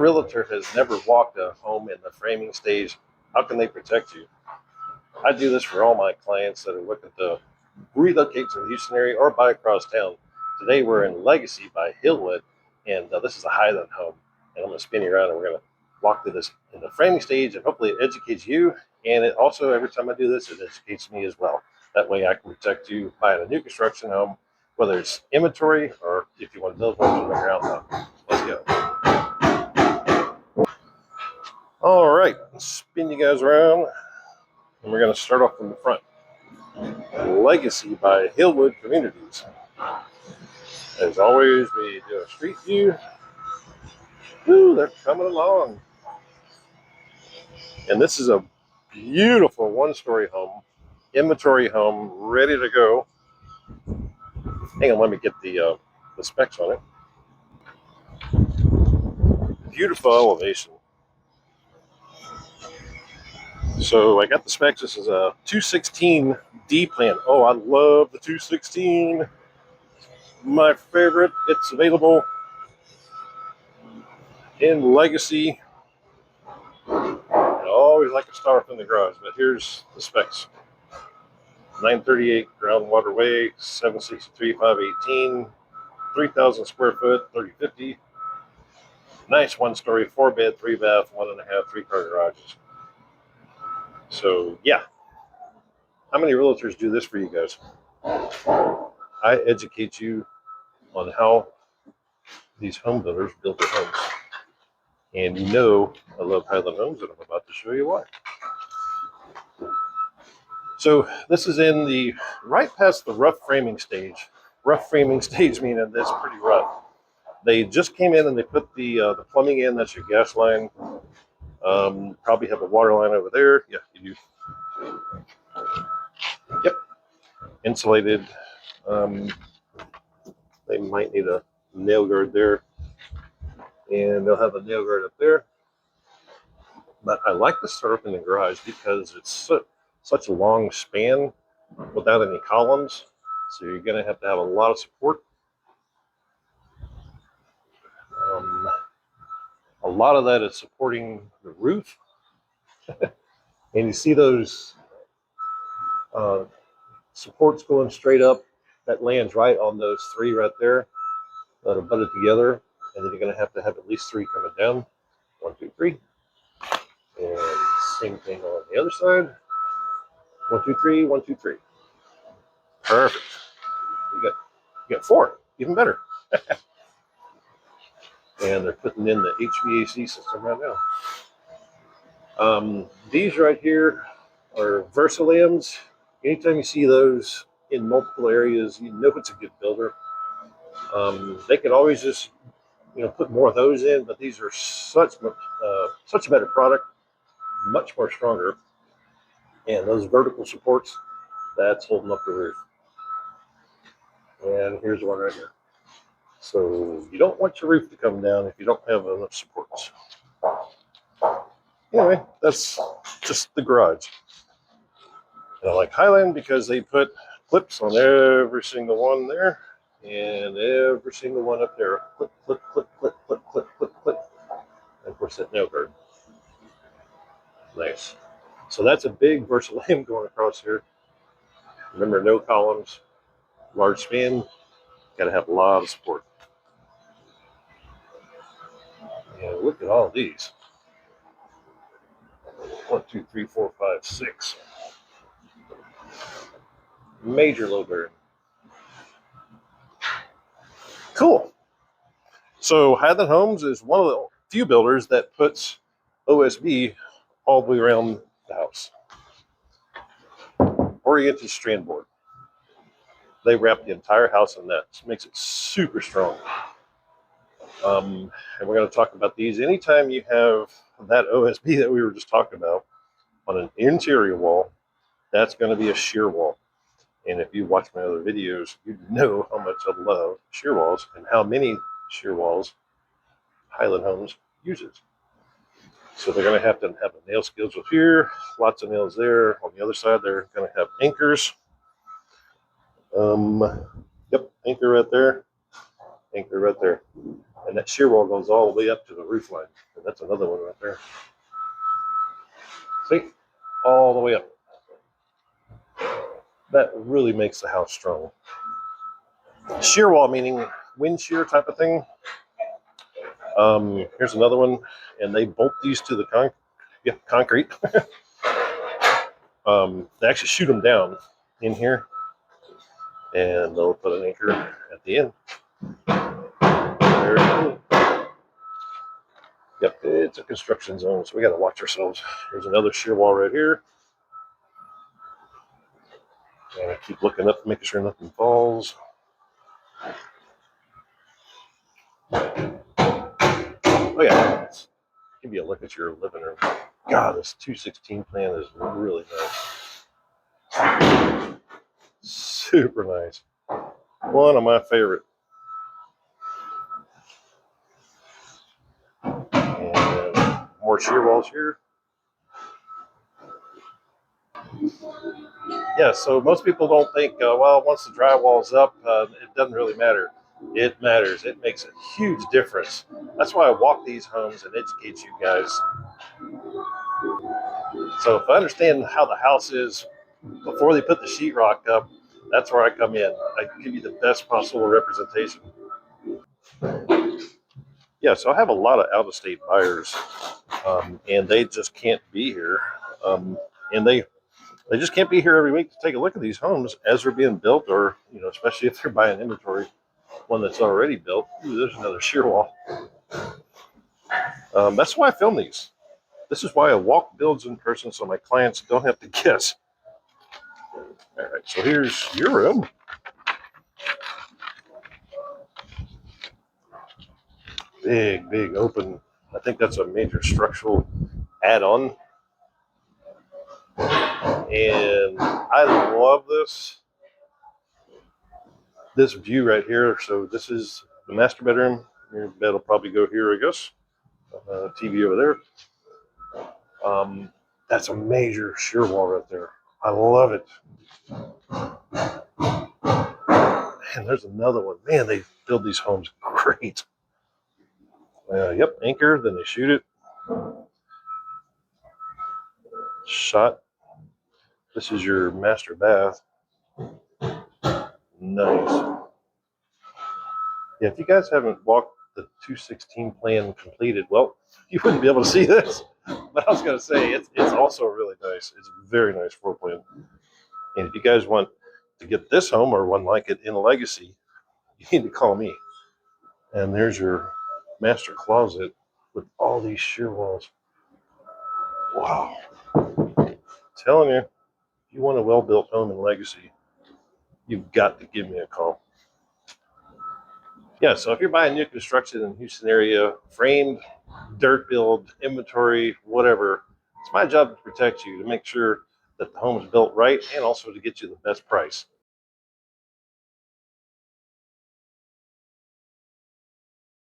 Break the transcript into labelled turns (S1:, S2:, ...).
S1: realtor has never walked a home in the framing stage, how can they protect you? I do this for all my clients that are looking to relocate to the Houston area or buy across town. Today we're in Legacy by Hillwood, and this is a Highland home. And I'm going to spin you around, and we're going to walk through this in the framing stage, and hopefully it educates you. And it also, every time I do this, it educates me as well. That way I can protect you buying a new construction home, whether it's inventory or if you want to build one from the ground up. Let's go. All right, spin you guys around, and we're going to start off from the front. Legacy by Hillwood Communities. As always, we do a street view. Ooh, they're coming along. And this is a beautiful one-story home, inventory home, ready to go. Hang on, let me get the specs on it. Beautiful elevation. So I got the specs. This is a 216 D plan. Oh, I love the 216. My favorite. It's available in Legacy. I always like to start in the garage, but here's the specs. 938 groundwater way, 763 518, 3,000 square foot, 3050. Nice one-story, 4-bed, 3-bath, 1.5, 3-car garages. So yeah, how many realtors do this for you guys? I educate you on how these home builders build their homes. And you know I love Highland Homes, and I'm about to show you why. So this is in the right past the rough framing stage. Rough framing stage meaning it's pretty rough. They just came in and they put the plumbing in. That's your gas line. Probably have a water line over there. Yeah, you do. Yep. Insulated. They might need a nail guard there. And they'll have a nail guard up there. But I like to start up in the garage because it's such a long span without any columns. So you're going to have a lot of support. A lot of that is supporting the roof. And you see those supports going straight up. That lands right on those 3 right there that are butted together. And then you're going to have at least 3 coming down. 1, 2, 3. And same thing on the other side. 1, 2, 3, 1, 2, 3. Perfect. You got 4, even better. And they're putting in the HVAC system right now. These right here are Versalams. Anytime you see those in multiple areas, you know it's a good builder. They could always just put more of those in, but these are such a better product, much more stronger. And those vertical supports, that's holding up the roof. And here's one right here. So you don't want your roof to come down if you don't have enough supports. Anyway, that's just the garage. And I like Highland because they put clips on every single one there and every single one up there. Clip, clip, clip, clip, clip, clip, clip, clip. And of course that nail guard. Nice. So that's a big Versailles going across here. Remember, no columns, large span. Got to have a lot of support. And look at all these. 1, 2, 3, 4, 5, 6. Major load bearing. Cool. So Highland Homes is one of the few builders that puts OSB all the way around the house. Oriented strand board. They wrap the entire house in that. It makes it super strong. And we're going to talk about these. Anytime you have that OSB that we were just talking about on an interior wall, that's going to be a shear wall. And if you watch my other videos, you know how much I love shear walls and how many shear walls Highland Homes uses. So they're going to have a nail schedule here, lots of nails there. On the other side, they're going to have anchors. Yep, anchor right there, anchor right there. And that shear wall goes all the way up to the roof line. And that's another one right there. See? All the way up. That really makes the house strong. Shear wall meaning wind shear type of thing. Here's another one, and they bolt these to the concrete. They actually shoot them down in here, and they'll put an anchor at the end. Very cool. Yep, it's a construction zone, so we got to watch ourselves. Here's another shear wall right here. And I keep looking up, making sure nothing falls. Oh yeah, give you a look at your living room. God, this 216 plan is really nice. Super nice. One of my favorite. And more shear walls here. Yeah, so most people don't think, well, once the drywall's up, it doesn't really matter. It matters. It makes a huge difference. That's why I walk these homes and educate you guys. So if I understand how the house is before they put the sheetrock up, that's where I come in. I give you the best possible representation. Yeah, so I have a lot of out-of-state buyers, and they just can't be here. And they just can't be here every week to take a look at these homes as they're being built, or especially if they're buying inventory, one that's already built. Ooh, there's another shear wall. That's why I film these. This is why I walk builds in person, so my clients don't have to guess. All right, so here's your room. Big open. I think that's a major structural add-on. And I love this view right here. So this is the master bedroom. Your bed will probably go here, I guess. TV over there. That's a major shear wall right there. I love it. And there's another one. Man, they build these homes great. Yep, anchor, then they shoot it. Shot. This is your master bath. Nice. Yeah, if you guys haven't walked the 216 plan completed, well, you wouldn't be able to see this. But I was going to say, it's also really nice. It's a very nice floor plan. And if you guys want to get this home or one like it in legacy, you need to call me. And there's your master closet with all these shear walls. Wow. I'm telling you, if you want a well-built home in legacy, you've got to give me a call. Yeah, so if you're buying new construction in the Houston area, framed, dirt build, inventory, whatever, it's my job to protect you, to make sure that the home is built right and also to get you the best price.